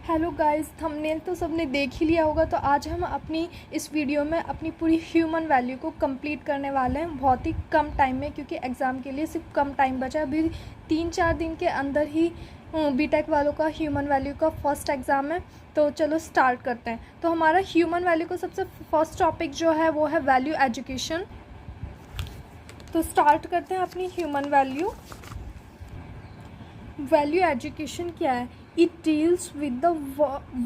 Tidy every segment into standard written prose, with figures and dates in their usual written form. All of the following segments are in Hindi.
हेलो गाइस, थंबनेल तो सबने देख ही लिया होगा। तो आज हम अपनी इस वीडियो में अपनी पूरी ह्यूमन वैल्यू को कंप्लीट करने वाले हैं बहुत ही कम टाइम में, क्योंकि एग्ज़ाम के लिए सिर्फ कम टाइम बचा है। अभी 3-4 दिन के अंदर ही बीटेक वालों का ह्यूमन वैल्यू का फर्स्ट एग्ज़ाम है। तो चलो स्टार्ट करते हैं। तो हमारा ह्यूमन वैल्यू का सबसे फर्स्ट टॉपिक जो है वो है वैल्यू एजुकेशन। तो स्टार्ट करते हैं अपनी ह्यूमन वैल्यू। वैल्यू एजुकेशन क्या है? It deals with the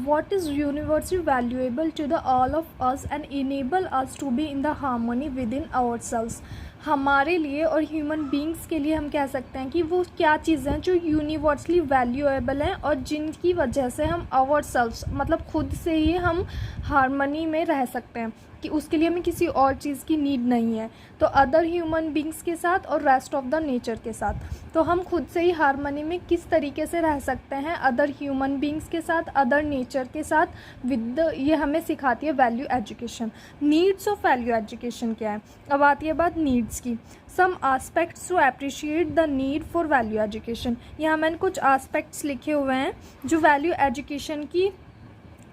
what is universally valuable to the all of us and enable us to be in the harmony within ourselves। हमारे लिए और ह्यूमन बींग्स के लिए हम कह सकते हैं कि वो क्या चीज़ें हैं जो यूनिवर्सली वैल्यूएबल हैं और जिनकी वजह से हम आवर सेल्व्स मतलब खुद से ही हम हारमनी में रह सकते हैं, कि उसके लिए हमें किसी और चीज़ की नीड नहीं है। तो अदर ह्यूमन बींग्स के साथ और रेस्ट ऑफ द नेचर के साथ, तो हम खुद से ही हारमनी में किस तरीके से रह सकते हैं अदर ह्यूमन बींग्स के साथ, अदर नेचर के साथ विद ये हमें सिखाती है value education. Needs of value education क्या है? अब आती है बात नीड्स की। Some aspects to appreciate the need for value education. यहाँ मैंने कुछ आस्पेक्ट्स लिखे हुए हैं जो वैल्यू एजुकेशन की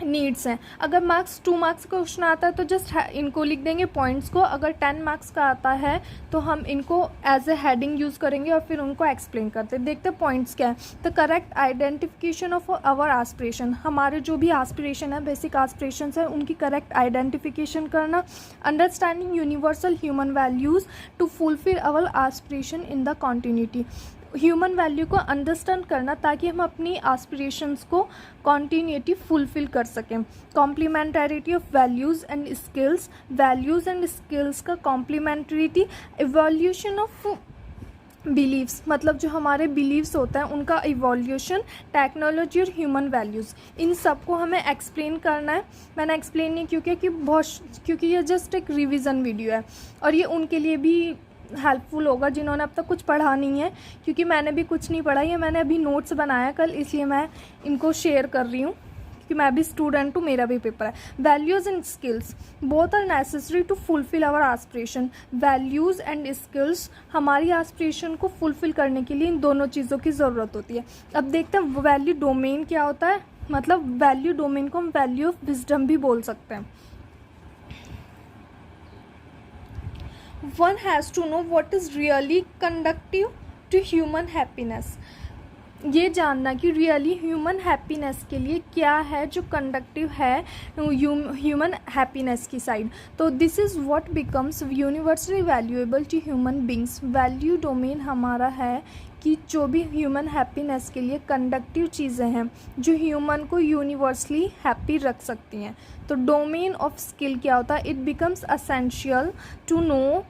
नीड्स हैं। अगर 2 मार्क्स का क्वेश्चन आता है तो जस्ट इनको लिख देंगे पॉइंट्स को। अगर 10 मार्क्स का आता है तो हम इनको एज ए हेडिंग यूज़ करेंगे और फिर उनको एक्सप्लेन करते हैं। देखते हैं पॉइंट्स क्या है। The correct identification of our aspiration. हमारे जो भी आस्पिरेशन है, बेसिक आस्पिरेशन है, उनकी करेक्ट आइडेंटिफिकेशन करना। Understanding universal human values to fulfil our aspiration in the continuity. Human value को अंडरस्टैंड करना ताकि हम अपनी एस्पिरेशंस को कॉन्टिन्यूटी फुलफिल कर सकें। Complementarity of values and skills. Values and skills का कॉम्प्लीमेंटरिटी। इवोल्यूशन ऑफ बिलीव्स, मतलब जो हमारे बिलीव्स होते हैं उनका इवोल्यूशन। टेक्नोलॉजी और ह्यूमन वैल्यूज़, इन सब को हमें एक्सप्लेन करना है। मैंने एक्सप्लेन नहीं क्योंकि ये जस्ट एक रिवीजन वीडियो है और ये उनके लिए भी हेल्पफुल होगा जिन्होंने अब तक कुछ पढ़ा नहीं है, क्योंकि मैंने भी कुछ नहीं पढ़ा। ये मैंने अभी नोट्स बनाया कल, इसलिए मैं इनको शेयर कर रही हूँ, क्योंकि मैं भी स्टूडेंट हूँ, मेरा भी पेपर है। Values and skills both are necessary to fulfil our aspiration. Values and skills हमारी एस्पिरेशन को फुलफिल करने के लिए इन दोनों चीज़ों की ज़रूरत होती है। अब देखते हैं वैल्यू डोमेन क्या होता है। मतलब वैल्यू डोमेन को हम वैल्यू ऑफ विजडम भी बोल सकते हैं। One has to know what is really conducive to human happiness। ये जानना कि रियली ह्यूमन हैप्पीनेस के लिए क्या है जो कंडक्टिव है ह्यूमन हैप्पीनेस की साइड। तो this is what becomes universally valuable to human beings. Value domain हमारा है कि जो भी ह्यूमन हैप्पीनेस के लिए कंडक्टिव चीज़ें हैं जो ह्यूमन को यूनिवर्सली हैप्पी रख सकती हैं। तो डोमेन ऑफ स्किल क्या होता है? It becomes essential to know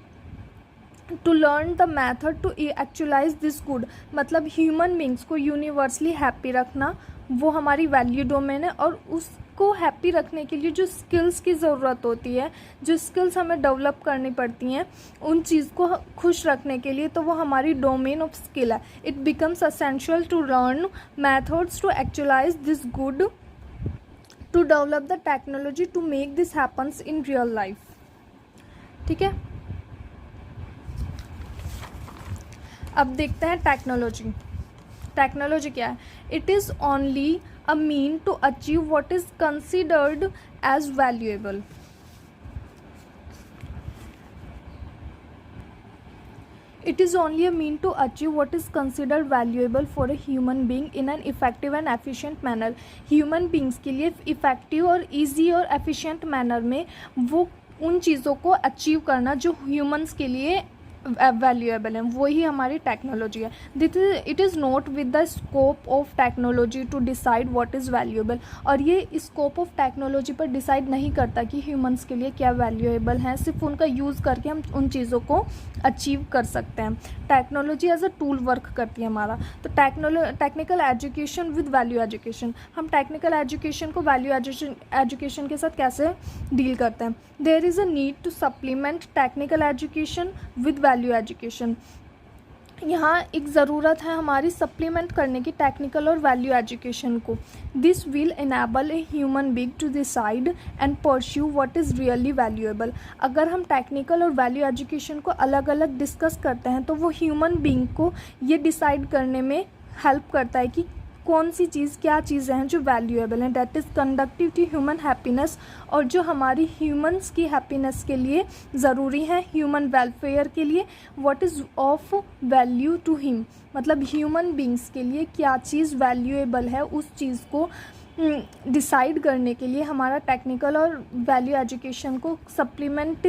to learn the method to actualise this good. मतलब ह्यूमन बींग्स को यूनिवर्सली हैप्पी रखना वो हमारी वैल्यू डोमेन है, और उसको हैप्पी रखने के लिए जो स्किल्स की ज़रूरत होती है, जो स्किल्स हमें डेवलप करनी पड़ती हैं उन चीज़ को खुश रखने के लिए, तो वो हमारी डोमेन ऑफ स्किल है। It becomes essential to learn methods to actualise this good to develop the technology to make this happens in real life. ठीक है, अब देखते हैं टेक्नोलॉजी। टेक्नोलॉजी क्या है? It is only a mean to achieve what is considered as valuable. It is only a mean to achieve what is considered valuable for a human being in an effective and efficient manner। Human beings के लिए effective और easy और efficient manner में वो उन चीज़ों को अचीव करना जो humans के लिए वैल्यूएबल है, वही हमारी टेक्नोलॉजी है। It is not with the scope of technology to decide what is valuable. और ये स्कोप ऑफ टेक्नोलॉजी पर डिसाइड नहीं करता कि ह्यूमंस के लिए क्या वैल्यूएबल है। सिर्फ उनका यूज़ करके हम उन चीज़ों को अचीव कर सकते हैं। Technology as a tool work करती है हमारा। तो technical education with value education, हम टेक्निकल एजुकेशन को वैल्यू एजुकेशन के साथ कैसे डील करते हैं? There is a need to supplement technical education with value education. यहाँ एक ज़रूरत है हमारी सप्लीमेंट करने की टेक्निकल और वैल्यू एजुकेशन को। This will enable a human being to decide and pursue what is really valuable. अगर हम टेक्निकल और वैल्यू एजुकेशन को अलग अलग डिस्कस करते हैं तो वो ह्यूमन बीइंग को ये डिसाइड करने में हेल्प करता है कि कौन सी चीज़, क्या चीज़ें हैं जो वैल्यूएबल हैं, that is conductive to human happiness, और जो हमारी ह्यूमंस की हैप्पीनेस के लिए ज़रूरी है, ह्यूमन वेलफेयर के लिए। What is of value to him, मतलब ह्यूमन बींग्स के लिए क्या चीज़ वैल्यूएबल है, उस चीज़ को डिसाइड करने के लिए हमारा टेक्निकल और वैल्यू एजुकेशन को सप्लीमेंट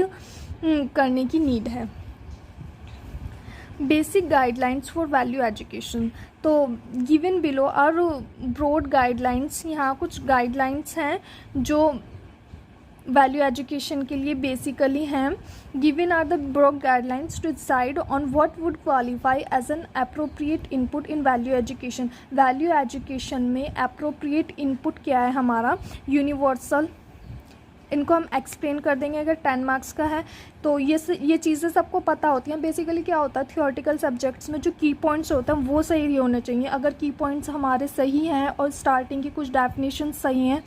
करने की नीड है। Basic guidelines for value education, तो given below are broad guidelines, यहाँ कुछ गाइडलाइंस हैं जो वैल्यू एजुकेशन के लिए बेसिकली हैं। Given are the broad guidelines to decide on what would qualify as an appropriate input in value education. Value education में अप्रोप्रिएट इनपुट क्या है हमारा, यूनिवर्सल, इनको हम एक्सप्लेन कर देंगे। अगर 10 मार्क्स का है तो ये चीज़ें सबको पता होती हैं। बेसिकली क्या होता है, थियोरेटिकल सब्जेक्ट्स में जो की पॉइंट्स होते हैं वो सही होने चाहिए। अगर की पॉइंट्स हमारे सही हैं और स्टार्टिंग की कुछ डेफिनेशन सही हैं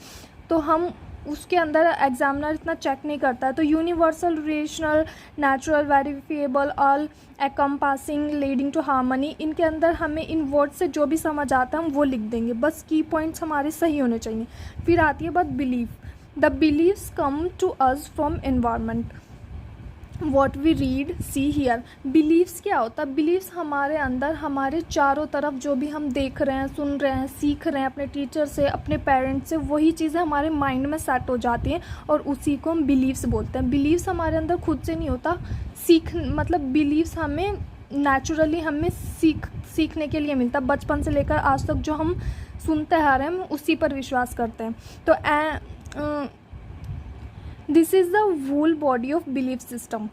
तो हम उसके अंदर एग्जामिनर इतना चेक नहीं करता है। तो universal, rational, natural, verifiable, all encompassing, leading to harmony, इनके अंदर हमें इन वर्ड से जो भी समझ आता है हम वो लिख देंगे, बस की पॉइंट्स हमारे सही होने चाहिए। फिर आती है बात belief. The believes come to us from environment, what we read, see, hear. Believes क्या होता है, बिलीव्स हमारे अंदर, हमारे चारों तरफ जो भी हम देख रहे हैं, सुन रहे हैं, सीख रहे हैं अपने टीचर से, अपने पेरेंट्स से, वही चीज़ें हमारे माइंड में सेट हो जाती हैं और उसी को हम बिलीव्स बोलते हैं। बिलीव्स हमारे अंदर खुद से नहीं होता, मतलब बिलीव्स हमें नेचुरली हमें सीखने के लिए मिलता है। बचपन से लेकर आज तक जो हम सुनते आ रहे हैं हम उसी पर विश्वास करते हैं। तो this is the whole body of belief system.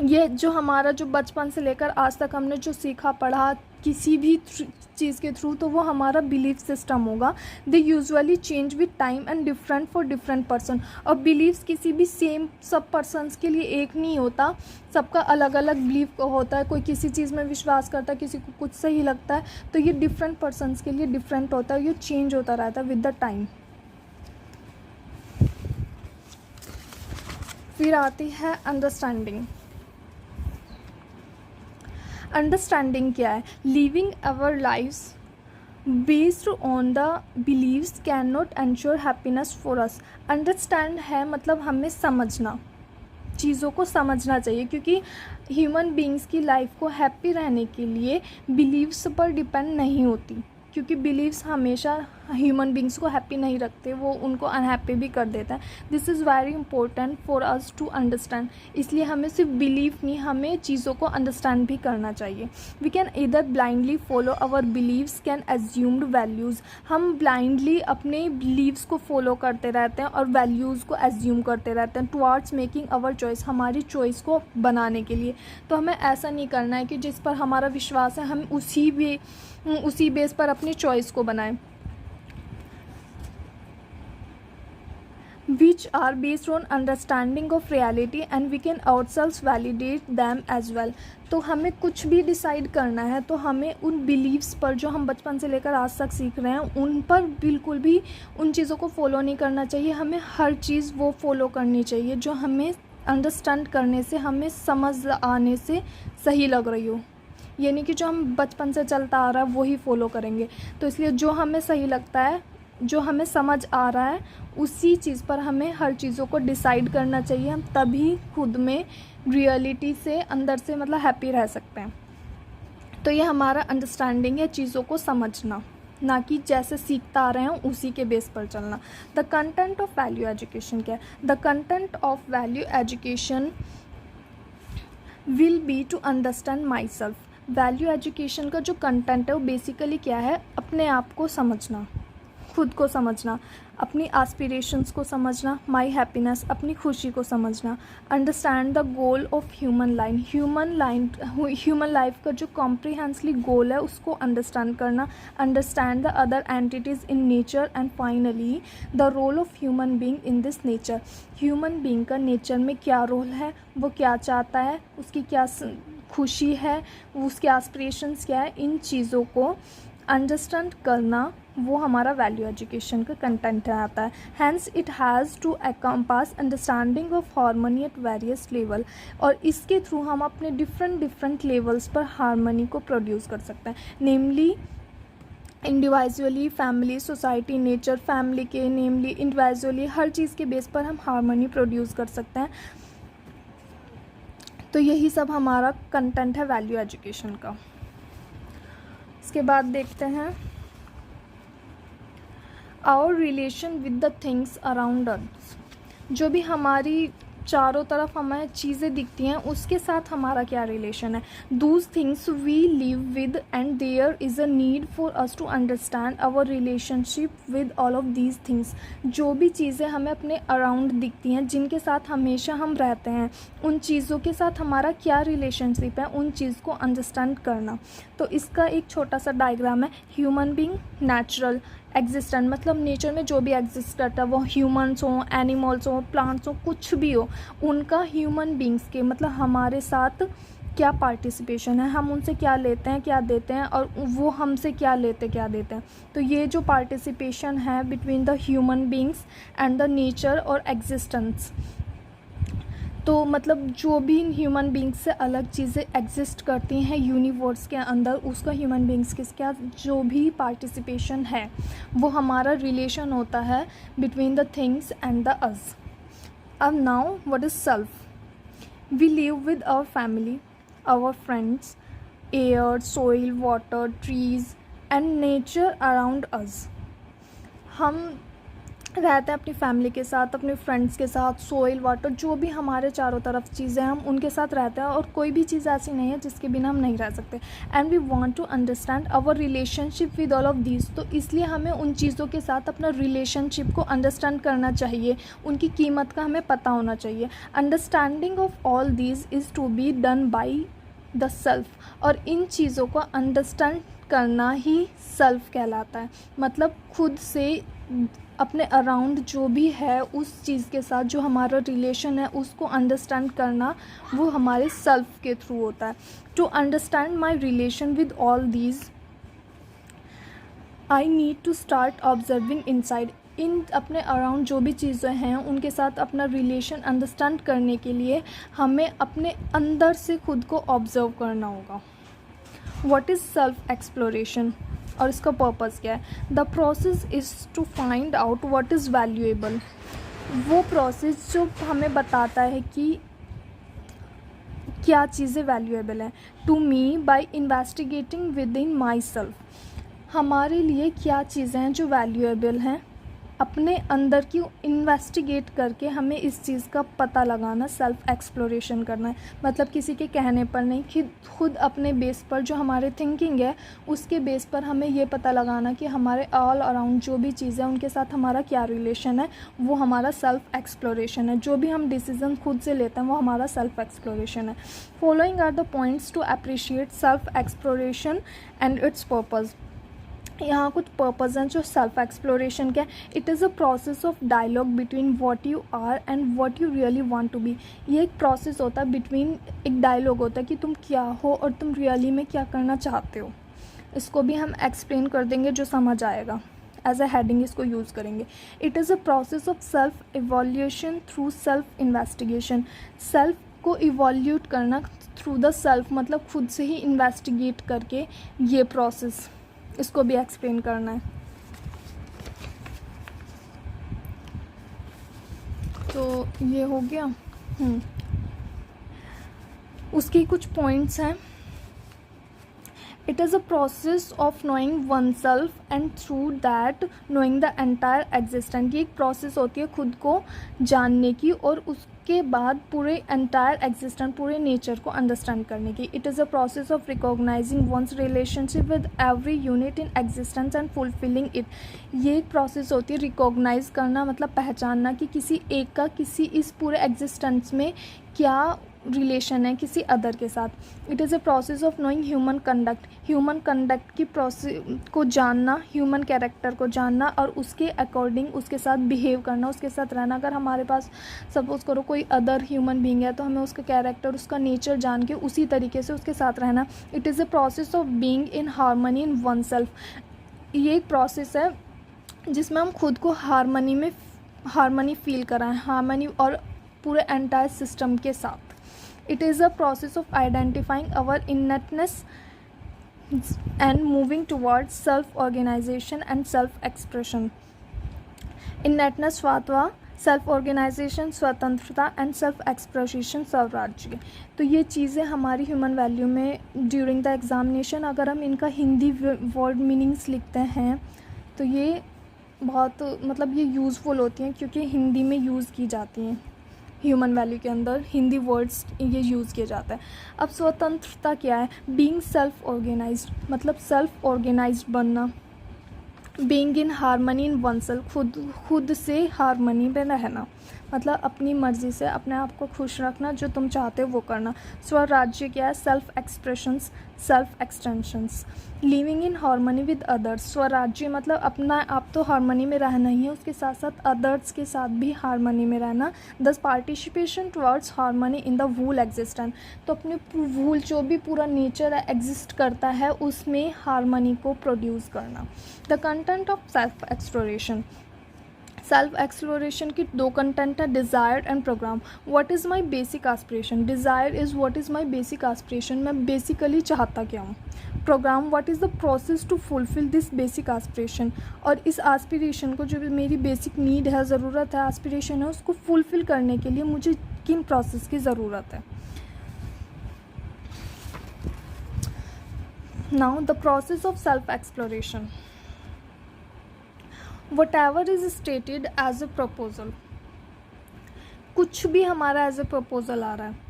ये जो हमारा जो बचपन से लेकर आज तक हमने जो सीखा पढ़ा किसी भी चीज़ के थ्रू, तो वो हमारा बिलीफ सिस्टम होगा। They usually change with time and different for different person. और बिलीव्स किसी भी सेम सब पर्सनस के लिए एक नहीं होता, सबका अलग अलग बिलीफ होता है। कोई किसी चीज़ में विश्वास करता है, किसी को कुछ सही लगता है, तो ये डिफरेंट पर्सनस के लिए डिफरेंट होता है, ये चेंज होता रहता है विद द टाइम। फिर आती है अंडरस्टैंडिंग। अंडरस्टैंडिंग क्या है, living our lives based on the believes can not ensure happiness for us. Understand है मतलब हमें समझना, चीज़ों को समझना चाहिए, क्योंकि ह्यूमन बींग्स की लाइफ को हैप्पी रहने के लिए बिलीव्स पर डिपेंड नहीं होती, क्योंकि बिलीव्स हमेशा ह्यूमन बींग्स को हैप्पी नहीं रखते, वो उनको अनहैप्पी भी कर देता है। This is very important for us to understand. इसलिए हमें सिर्फ बिलीव नहीं, हमें चीज़ों को अंडरस्टैंड भी करना चाहिए। We can either blindly follow our believes can assumed values. हम ब्लाइंडली अपने बिलीव्स को फॉलो करते रहते हैं और वैल्यूज़ को एज्यूम करते रहते हैं टुवार्ड्स मेकिंग आवर चॉइस, हमारी चॉइस को बनाने के लिए। तो हमें ऐसा नहीं करना है कि जिस पर हमारा विश्वास है हम उसी बेस पर अपनी चॉइस को बनाएं। which are based on understanding of reality and we can ourselves validate them as well। तो हमें कुछ भी डिसाइड करना है तो हमें उन बिलीव्स पर जो हम बचपन से लेकर आज तक सीख रहे हैं उन पर बिल्कुल भी उन चीज़ों को फॉलो नहीं करना चाहिए। हमें हर चीज़ वो फॉलो करनी चाहिए जो हमें अंडरस्टैंड करने से, हमें समझ आने से सही लग रही हो। ये नहीं कि जो हम बचपन से चलता आ रहा है वही फॉलो करेंगे। तो इसलिए जो हमें सही लगता है, जो हमें समझ आ रहा है, उसी चीज़ पर हमें हर चीज़ों को डिसाइड करना चाहिए। हम तभी खुद में रियलिटी से अंदर से मतलब हैप्पी रह सकते हैं। तो ये हमारा अंडरस्टैंडिंग है, चीज़ों को समझना, ना कि जैसे सीखता आ रहे हैं उसी के बेस पर चलना। The content of value education क्या है? The content of value education will be to understand my self. Value education का जो कंटेंट है वो बेसिकली क्या है? अपने आप को समझना, खुद को समझना, अपनी एस्पिरेशंस को समझना, माई हैप्पीनेस, अपनी खुशी को समझना। Understand the goal of human life का जो कॉम्प्रिहेंसली गोल है उसको अंडरस्टैंड करना। Understand the other entities in nature and finally the role of human being in this nature. Human being का नेचर में क्या रोल है, वो क्या चाहता है, उसकी क्या खुशी है, उसके एस्पिरेशंस क्या है, इन चीज़ों को अंडरस्टैंड करना वो हमारा वैल्यू एजुकेशन का कंटेंट आता है। Hence it has to encompass understanding of harmony at various level. और इसके थ्रू हम अपने डिफरेंट लेवल्स पर हार्मनी को प्रोड्यूस कर सकते हैं। Namely individually, family, society, nature, family के नेमली, इंडिविजुअली, हर चीज़ के बेस पर हम हार्मनी प्रोड्यूस कर सकते हैं। तो यही सब हमारा कंटेंट है वैल्यू एजुकेशन का। इसके बाद देखते हैं our relation with the things around us. जो भी हमारी चारों तरफ हमें चीज़ें दिखती हैं उसके साथ हमारा क्या रिलेशन है। Those things we live with and there is a need for us to understand our relationship with all of these things. जो भी चीज़ें हमें अपने अराउंड दिखती हैं, जिनके साथ हमेशा हम रहते हैं, उन चीज़ों के साथ हमारा क्या रिलेशनशिप है, उन चीज़ को अंडरस्टैंड करना। तो इसका एक छोटा सा डायग्राम है। ह्यूमन बीइंग, नेचुरल, एग्जिस्टेंट, मतलब नेचर में जो भी एग्जिस्ट करता है, वो ह्यूमन्स हों, एनिमल्स हों, प्लांट्स हों, कुछ भी हो, उनका ह्यूमन बींग्स के मतलब हमारे साथ क्या पार्टिसिपेशन है, हम उनसे क्या लेते हैं, क्या देते हैं, और वो हमसे क्या लेते, क्या देते हैं। तो ये जो पार्टिसिपेशन है between the human beings and the nature और एग्जिस्टेंस, तो मतलब जो भी ह्यूमन बींग्स से अलग चीज़ें एग्जिस्ट करती हैं यूनिवर्स के अंदर, उसका ह्यूमन बींग्स के क्या जो भी पार्टिसिपेशन है, वो हमारा रिलेशन होता है between the things and the us. अब now what is self? We live with our family, our friends, air, soil, water, trees and nature around us. हम रहते हैं अपनी फैमिली के साथ, अपने फ्रेंड्स के साथ, सोइल, वाटर, जो भी हमारे चारों तरफ चीज़ें हैं, हम उनके साथ रहते हैं, और कोई भी चीज़ ऐसी नहीं है जिसके बिना हम नहीं रह सकते। And we want to understand our relationship with all of these. तो इसलिए हमें उन चीज़ों के साथ अपना रिलेशनशिप को अंडरस्टैंड करना चाहिए, उनकी कीमत का हमें पता होना चाहिए। Understanding of all these is to be done by the self. और इन चीज़ों को अंडरस्टैंड करना ही सेल्फ कहलाता है। मतलब खुद से अपने अराउंड जो भी है उस चीज़ के साथ जो हमारा रिलेशन है उसको अंडरस्टैंड करना, वो हमारे सेल्फ के थ्रू होता है। To understand my relation with all these I need to start observing inside. In अपने अराउंड जो भी चीज़ें हैं उनके साथ अपना रिलेशन अंडरस्टैंड करने के लिए हमें अपने अंदर से खुद को ऑब्जर्व करना होगा। व्हाट इज़ सेल्फ एक्सप्लोरेशन और इसका पर्पज़ क्या है? The process is to find out what is valuable. वो प्रोसेस जो हमें बताता है कि क्या चीज़ें वैल्यूएबल हैं। To me by investigating within my self. हमारे लिए क्या चीज़ें हैं जो वैल्यूएबल हैं, अपने अंदर की इन्वेस्टिगेट करके हमें इस चीज़ का पता लगाना, सेल्फ एक्सप्लोरेशन करना है। मतलब किसी के कहने पर नहीं, कि खुद अपने बेस पर जो हमारे थिंकिंग है उसके बेस पर हमें ये पता लगाना कि हमारे ऑल अराउंड जो भी चीज़ें हैं उनके साथ हमारा क्या रिलेशन है, वो हमारा सेल्फ एक्सप्लोरेशन है। जो भी हम डिसीजन खुद से लेते हैं वो हमारा सेल्फ एक्सप्लोरेशन है। Following are the points to appreciate self exploration and its purpose. यहाँ कुछ पर्पज़ हैं जो सेल्फ एक्सप्लोरेशन के। It is a process of dialogue between what you are and what you really want to be. ये एक प्रोसेस होता है बिटवीन, एक डायलॉग होता है कि तुम क्या हो और तुम रियली में क्या करना चाहते हो। इसको भी हम एक्सप्लेन कर देंगे जो समझ आएगा, एज अ हेडिंग इसको यूज़ करेंगे। It is a process of self evolution through self investigation. Self को इवोल्यूट करना थ्रू द सेल्फ, मतलब खुद से ही इन्वेस्टिगेट करके, ये प्रोसेस, इसको भी एक्सप्लेन करना है। तो ये हो गया। उसके कुछ पॉइंट्स हैं। It is a process of knowing one self and through that knowing the entire existent. ये एक प्रोसेस होती है खुद को जानने की और उसके बाद पूरे एंटायर एग्जिस्टेंट, पूरे नेचर को अंडरस्टैंड करने की। It is a process of recognising one's relationship with every unit in existence and fulfilling it. ये एक प्रोसेस होती है रिकॉग्नाइज करना, मतलब पहचानना कि किसी एक का किसी इस पूरे एग्जिस्टेंस में क्या रिलेशन है किसी अदर के साथ। It is a process of knowing human conduct. Human conduct की प्रोसेस को जानना, ह्यूमन कैरेक्टर को जानना और उसके अकॉर्डिंग उसके साथ बिहेव करना, उसके साथ रहना। अगर हमारे पास सपोज़ करो कोई अदर ह्यूमन बीइंग है तो हमें उसका कैरेक्टर, उसका नेचर जान के उसी तरीके से उसके साथ रहना। It is a process of being in harmony in one self. ये एक प्रोसेस है जिसमें हम खुद को हार्मनी फील कराएं, हार्मनी और पूरे एंटायर सिस्टम के साथ। It is a process of identifying our innateness and moving towards self-organization and self-expression. Innatness स्वात्वा, सेल्फ ऑर्गेनाइजेशन स्वतंत्रता एंड सेल्फ एक्सप्रेशन स्वराज्य. तो ये चीज़ें हमारी ह्यूमन वैल्यू में ड्यूरिंग द एग्जामिनेशन अगर हम इनका हिंदी वर्ड मीनिंग्स लिखते हैं तो ये बहुत मतलब ये यूज़फुल होती हैं क्योंकि हिंदी में यूज़ की जाती हैं. ह्यूमन वैल्यू के अंदर हिंदी वर्ड्स ये यूज़ किया जाता है. अब स्वतंत्रता क्या है? बीइंग सेल्फ ऑर्गेनाइज्ड, मतलब सेल्फ ऑर्गेनाइज्ड बनना. Being in harmony in oneself, खुद से हारमनी में रहना, मतलब अपनी मर्ज़ी से अपने आप को खुश रखना, जो तुम चाहते हो वो करना. स्वराज्य क्या है? Self expressions, self extensions. Living in harmony with others, स्वराज्य मतलब अपना आप तो हारमनी में रहना ही है, उसके साथ साथ अदर्स के साथ भी हारमनी में रहना. दस participation towards harmony in the wool existence, तो अपने वूल जो भी पूरा नेचर एग्जिस्ट करता है उसमें हारमनी को प्रोड्यूस करना. The content of self exploration, self exploration की दो कंटेंट है, desire and programme. What is my basic aspiration? Desire is what is my basic aspiration, मैं बेसिकली चाहता क्या हूँ. Programme, what is the process to fulfil this basic aspiration, और इस एस्पिरेशन को जो भी मेरी बेसिक नीड है, ज़रूरत है, एस्पिरेशन है, उसको फुलफिल करने के लिए मुझे किन प्रोसेस की ज़रूरत है. Now the process of self exploration. whatever is stated as a proposal, कुछ भी हमारा एज ए प्रपोजल आ रहा है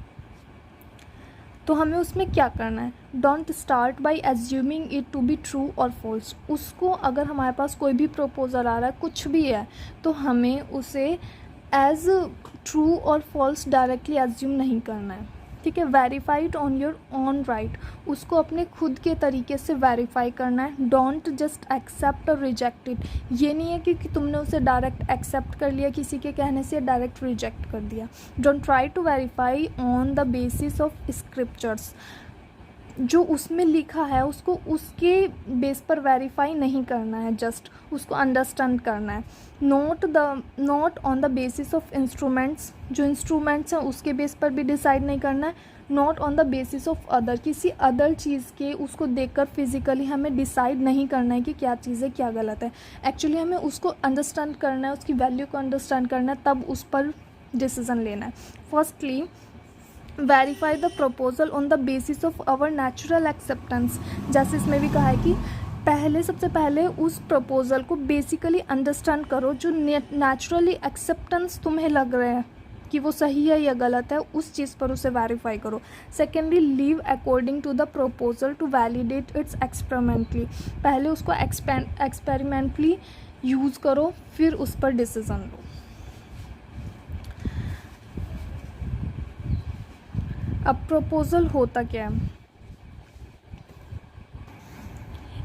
तो हमें उसमें क्या करना है. Don't start by assuming it to be true और फॉल्स. उसको अगर हमारे पास कोई भी प्रपोजल आ रहा है, कुछ भी है, तो हमें उसे एज ट्रू और फॉल्स डायरेक्टली एज्यूम नहीं करना है. ठीक है. Verified on your on right, उसको अपने खुद के तरीके से वेरीफाई करना है. डोंट जस्ट एक्सेप्ट और रिजेक्ट इट, ये नहीं है कि तुमने उसे डायरेक्ट एक्सेप्ट कर लिया किसी के कहने से, डायरेक्ट रिजेक्ट कर दिया. Don't try to verify on the basis of scriptures, जो उसमें लिखा है उसको उसके बेस पर वेरीफाई नहीं करना है, जस्ट उसको अंडरस्टैंड करना है. Not on the basis of instruments, जो इंस्ट्रूमेंट्स हैं उसके बेस पर भी डिसाइड नहीं करना है. Not on the basis of other, किसी अदर चीज़ के उसको देखकर फिजिकली हमें डिसाइड नहीं करना है कि क्या चीज़ है क्या गलत है. एक्चुअली हमें उसको अंडरस्टैंड करना है, उसकी वैल्यू को अंडरस्टैंड करना है, तब उस पर डिसीज़न लेना है. Firstly verify the proposal on the basis of our natural acceptance. जैसे इसमें भी कहा है कि सबसे पहले उस प्रपोजल को बेसिकली अंडरस्टैंड करो, जो नेचुरली एक्सेप्टेंस तुम्हें लग रहे हैं कि वो सही है या गलत है, उस चीज़ पर उसे वेरीफाई करो. Secondly live according to the proposal to validate its experimentally. पहले उसको एक्सपेरिमेंटली यूज़ करो, फिर उस पर डिसीज़न लो. अब प्रपोजल होता क्या है,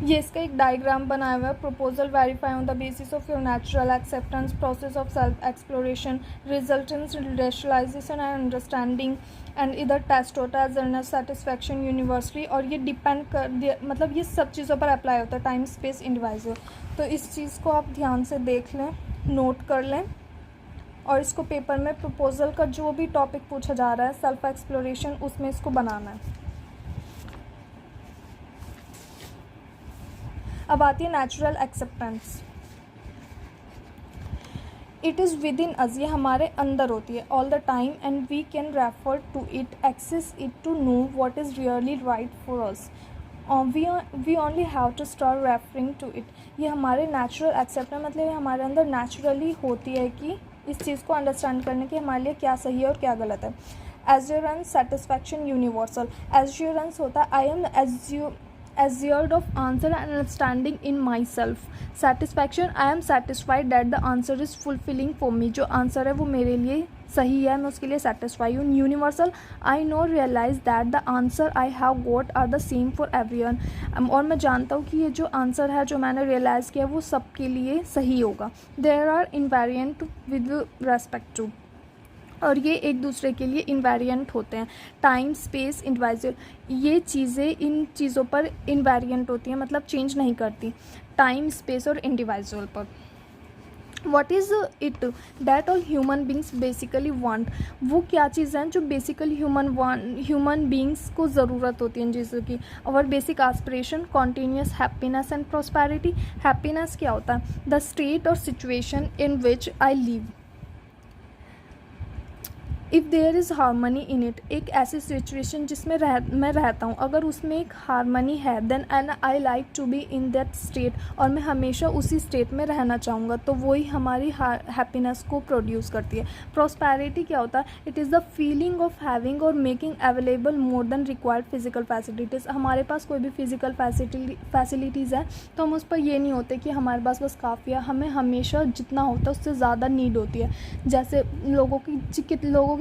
ये इसका एक डायग्राम बनाया हुआ है. Proposal verify on the basis of your natural acceptance, process of self exploration, result in rationalisation and understanding, and either test it or journal satisfaction university. और ये डिपेंड कर मतलब ये सब चीज़ों पर अप्लाई होता है, टाइम स्पेस इंडिविजुअल. तो इस चीज़ को आप ध्यान से देख लें, नोट कर लें, और इसको पेपर में प्रपोजल का जो भी टॉपिक पूछा जा रहा है सेल्फ एक्सप्लोरेशन, उसमें इसको बनाना है. अब आती है natural acceptance. It is within us, ये हमारे अंदर होती है all the time, and we can refer to it, access it to know what is really right for us. We only have to start referring to it. ये हमारे नेचुरल एक्सेप्टेंस मतलब ये हमारे अंदर नेचुरली होती है कि इस चीज़ को अंडरस्टैंड करने के हमारे लिए क्या सही है और क्या गलत है. Assurance satisfaction universal. एश्योरेंस होता है I am assured of answer and understanding in myself. Satisfaction, I am satisfied that the answer is fulfilling for me. जो आंसर है वो मेरे लिए सही है, मैं उसके लिए सेटिस्फाई हूँ. Universal, I know realise that the answer I have got are the same for everyone. और मैं जानता हूँ कि ये जो आंसर है जो मैंने रियलाइज़ किया वो सबके लिए सही होगा. There are invariant with respect to, और ये एक दूसरे के लिए इन्वेरिएंट होते हैं. टाइम स्पेस इंडिविजुअल, ये चीज़ें इन चीज़ों पर इन्वेरिएंट होती हैं, मतलब चेंज नहीं करती टाइम स्पेस और इंडिविजुअल पर. What is it that all human beings basically want, वो क्या चीज़ हैं जो बेसिकली ह्यूमन बींग्स को ज़रूरत होती है, जैसे कि our basic aspiration, continuous happiness and prosperity. Happiness क्या होता है? द स्टेट और situation in which I live if there is harmony in it, एक ऐसी सिचुएशन जिसमें मैं रहता हूँ, अगर उसमें एक हारमनी है, then and I like to be in that state, और मैं हमेशा उसी स्टेट में रहना चाहूँगा, तो वही हमारी हैप्पीनेस को प्रोड्यूस करती है। प्रॉस्पेरिटी क्या होता है? It is the feeling of having और making available more than required physical facilities. हमारे पास कोई भी फिजिकल फैसिलिटीज़ है तो हम उस पर ये नहीं होते कि हमारे पास बस काफ़ी है, हमें हमेशा जितना होता है उससे ज़्यादा नीड होती है। जैसे लोगों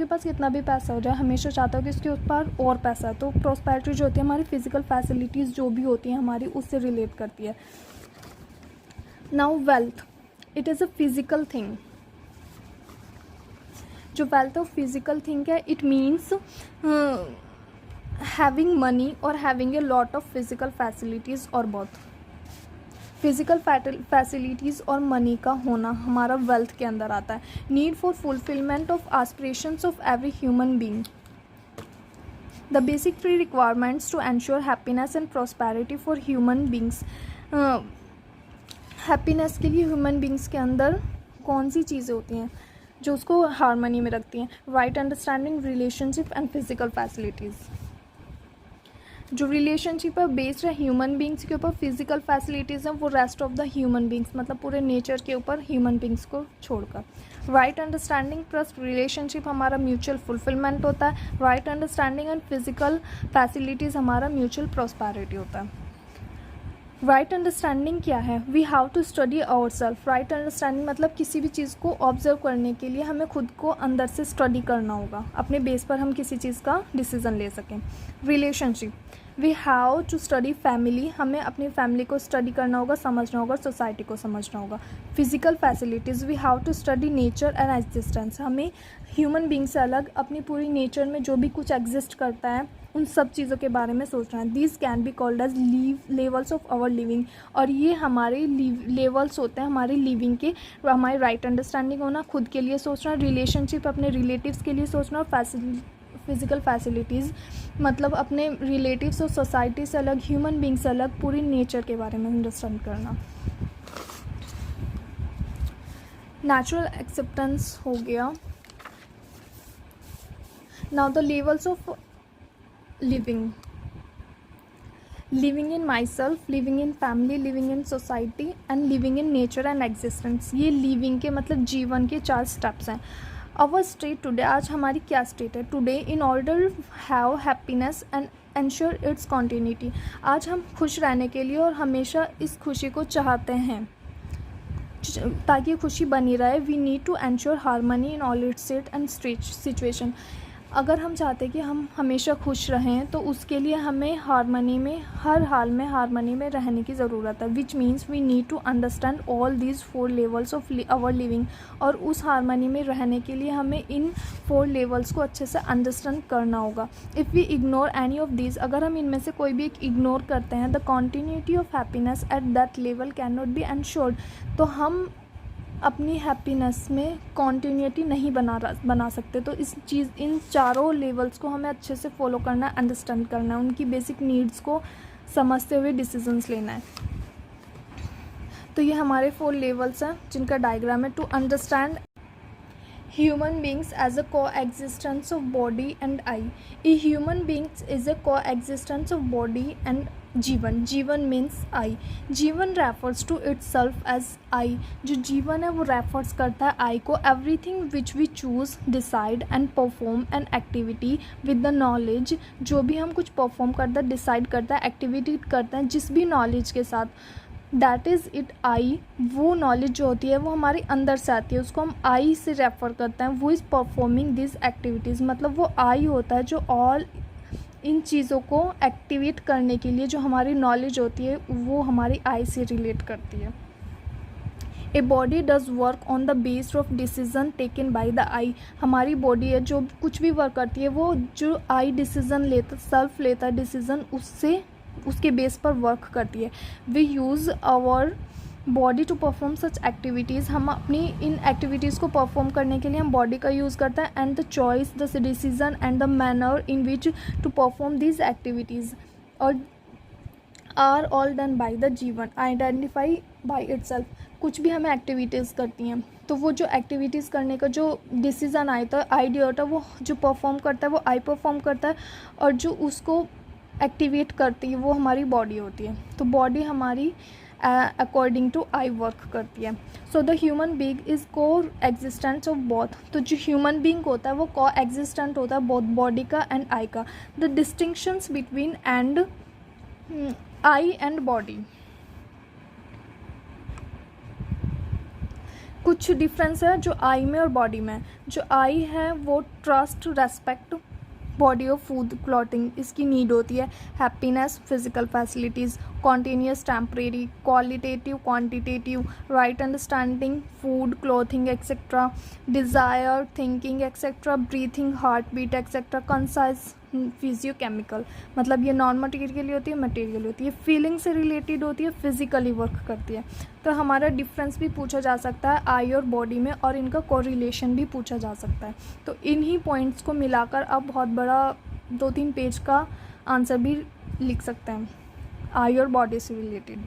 के पास कितना भी पैसा हो जाए, हमेशा चाहता हो कि उसके ऊपर और पैसा है। तो प्रॉस्पेरिटी जो होती है हमारी फिजिकल फैसिलिटीज़ जो भी होती हैं हमारी, उससे रिलेट करती है। Now wealth, it is a physical thing. जो वेल्थ ऑफ फिजिकल थिंग है, इट मीन्स हैविंग मनी और having a lot of physical facilities और बोथ। फिजिकल फैसिलिटीज़ और मनी का होना हमारा वेल्थ के अंदर आता है। Need for fulfilment of aspirations of every human being, the basic pre requirements to ensure happiness and prosperity for human beings. Happiness के लिए ह्यूमन बींग्स के अंदर कौन सी चीज़ें होती हैं जो उसको हारमनी में रखती हैं? Right understanding, relationship and physical facilities. जो रिलेशनशिप है बेस्ड है ह्यूमन बींग्स के ऊपर, फिजिकल फैसिलिटीज़ हैं वो rest of the human beings, मतलब पूरे नेचर के ऊपर ह्यूमन बींग्स को छोड़कर। राइट अंडरस्टैंडिंग प्लस रिलेशनशिप हमारा म्यूचुअल फुलफिलमेंट होता है। Right understanding and physical facilities हमारा म्यूचुअल प्रॉस्पेरिटी होता है। राइट अंडरस्टैंडिंग क्या है? We have to study our self. Right understanding मतलब किसी भी चीज़ को ऑब्जर्व करने के लिए हमें खुद को अंदर से स्टडी करना होगा, अपने बेस पर हम किसी चीज़ का डिसीजन ले सकें। Relationship, we have to study family, हमें अपनी फैमिली को स्टडी करना होगा, समझना होगा, सोसाइटी को समझना होगा। Physical facilities, we have to study nature and existence, हमें ह्यूमन बींग से अलग अपनी पूरी नेचर में जो भी कुछ एग्जिस्ट करता है उन सब चीज़ों के बारे में सोचना है। These can be called as levels of our living, और ये हमारे लेवल्स होते हैं हमारी लिविंग के। हमारी राइट अंडरस्टैंडिंग होना, खुद के लिए सोचना, रिलेशनशिप अपने रिलेटिव्स के लिए सोचना, और फिजिकल फैसिलिटीज़ मतलब अपने रिलेटिव्स और सोसाइटी से अलग, ह्यूमन बींग से अलग पूरी नेचर के बारे में अंडरस्टैंड करना। नेचुरल एक्सेप्टेंस हो गया। Now the levels of living in myself, living in family, living in society and living in nature and existence। ये living के मतलब जीवन के 4 स्टेप्स हैं। our state today, आज हमारी क्या स्टेट है? today in order have happiness and ensure its continuity, आज हम खुश रहने के लिए और हमेशा इस खुशी को चाहते हैं ताकि खुशी बनी रहे। We need to ensure harmony in all its state and situation. अगर हम चाहते हैं कि हम हमेशा खुश रहें तो उसके लिए हमें हारमनी में, हर हाल में हारमनी में रहने की ज़रूरत है। Which means we need to understand all these 4 levels of our living, और उस हारमनी में रहने के लिए हमें इन 4 लेवल्स को अच्छे से अंडरस्टैंड करना होगा। If we ignore any of these, अगर हम इनमें से कोई भी एक इग्नोर करते हैं, the continuity of happiness at that level can not be ensured, तो हम अपनी हैप्पीनेस में कॉन्टीन्यूटी नहीं बना सकते। तो इन चारों लेवल्स को हमें अच्छे से फॉलो करना है, अंडरस्टैंड करना है, उनकी बेसिक नीड्स को समझते हुए डिसीजंस लेना है। तो ये हमारे 4 लेवल्स हैं जिनका डायग्राम है। To understand human beings as a coexistence of body and I, a human beings is a coexistence of body and jeevan means I. Jeevan refers to itself as I, जो जीवन है वो रेफर्स करता है आई को। Everything which we choose, decide and perform an activity with the knowledge, जो भी हम कुछ परफॉर्म करता है, डिसाइड करता है, एक्टिविटी करते हैं जिस भी नॉलेज के साथ, दैट इज़ इट आई। वो नॉलेज जो होती है वो हमारे अंदर से आती है, उसको हम आई से रेफ़र करते हैं। वो इज़ परफॉर्मिंग दिस एक्टिविटीज़, मतलब वो आई होता है जो ऑल इन चीज़ों को एक्टिवेट करने के लिए जो हमारी नॉलेज होती है वो हमारी आई से रिलेट करती है। A body does work on the base of decision taken by the I, हमारी बॉडी है जो कुछ भी वर्क करती है वो जो आई डिसीजन लेता, सेल्फ लेता है डिसीजन, उससे उसके बेस पर वर्क करती है। We use our body to perform such activities, हम अपनी इन एक्टिविटीज़ को परफॉर्म करने के लिए हम बॉडी का यूज़ करते हैं. And the choice, the decision and the manner in which to perform these activities और are all done by the jeevan identify by itself. कुछ भी हमें एक्टिविटीज़ करती हैं तो वो जो एक्टिविटीज़ करने का जो डिसीज़न आता है, आइडिया होता है, वो जो परफॉर्म करता है वो आई परफॉर्म करता है, और जो उसको एक्टिवेट करती है वो हमारी बॉडी होती है. तो बॉडी हमारी अकॉर्डिंग टू आई वर्क करती है. So the human being is को एग्जिस्टेंस ऑफ बोथ. तो जो ह्यूमन बीइंग होता है वो को एग्जिस्टेंट होता है बोथ बॉडी का एंड आई का. The distinctions between and I and body, कुछ डिफरेंस है जो आई में और बॉडी में. जो आई है वो trust, respect, body of food, clothing इसकी नीड होती है. Happiness, physical facilities, continuous, temporary, qualitative, quantitative, right understanding, food, clothing etcetera, desire, thinking etcetera, breathing, heart beat etcetera, concise, physiochemical. मतलब ये नॉन मटेरियल होती है, मटेरियल होती है, फीलिंग से रिलेटेड होती है, फिजिकली वर्क करती है. तो हमारा डिफरेंस भी पूछा जा सकता है आई और बॉडी में, और इनका कोरिलेशन भी पूछा जा सकता है. तो इन्हीं पॉइंट्स को मिलाकर आप बहुत बड़ा 2-3 पेज का आंसर भी लिख सकते हैं आई और बॉडी से related.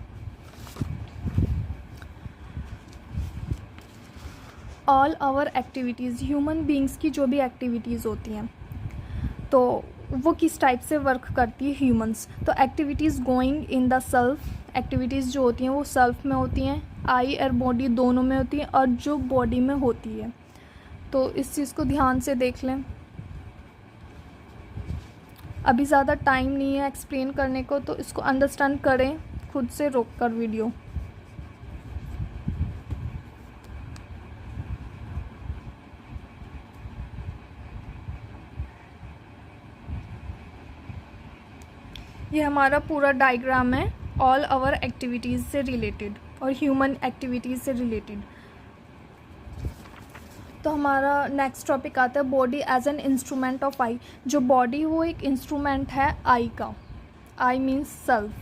All our activities, human beings की जो भी एक्टिविटीज़ होती हैं तो वो किस टाइप से वर्क करती है ह्यूमंस. तो activities going in the self, activities जो होती हैं वो सेल्फ में होती हैं, आई और बॉडी दोनों में होती हैं, और जो बॉडी में होती है. तो इस चीज़ को ध्यान से देख लें. अभी ज़्यादा टाइम नहीं है एक्सप्लेन करने को, तो इसको अंडरस्टैंड करें खुद से रोक कर वीडियो. ये हमारा पूरा डायग्राम है ऑल आवर एक्टिविटीज़ से रिलेटेड और ह्यूमन एक्टिविटीज़ से रिलेटेड. तो हमारा नेक्स्ट टॉपिक आता है body as an instrument of I. जो बॉडी वो एक इंस्ट्रूमेंट है आई का. I means self.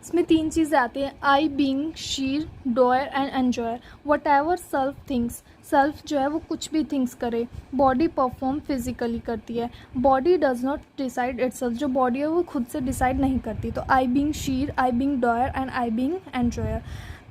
इसमें 3 चीज़ें आती हैं. I being, seer, doer and enjoyer. Whatever self thinks, self जो है वो कुछ भी थिंग्स करे, बॉडी परफॉर्म फिजिकली करती है. Body does not decide itself, जो बॉडी है वो खुद से डिसाइड नहीं करती. तो I being seer, I being doer and I being enjoyer.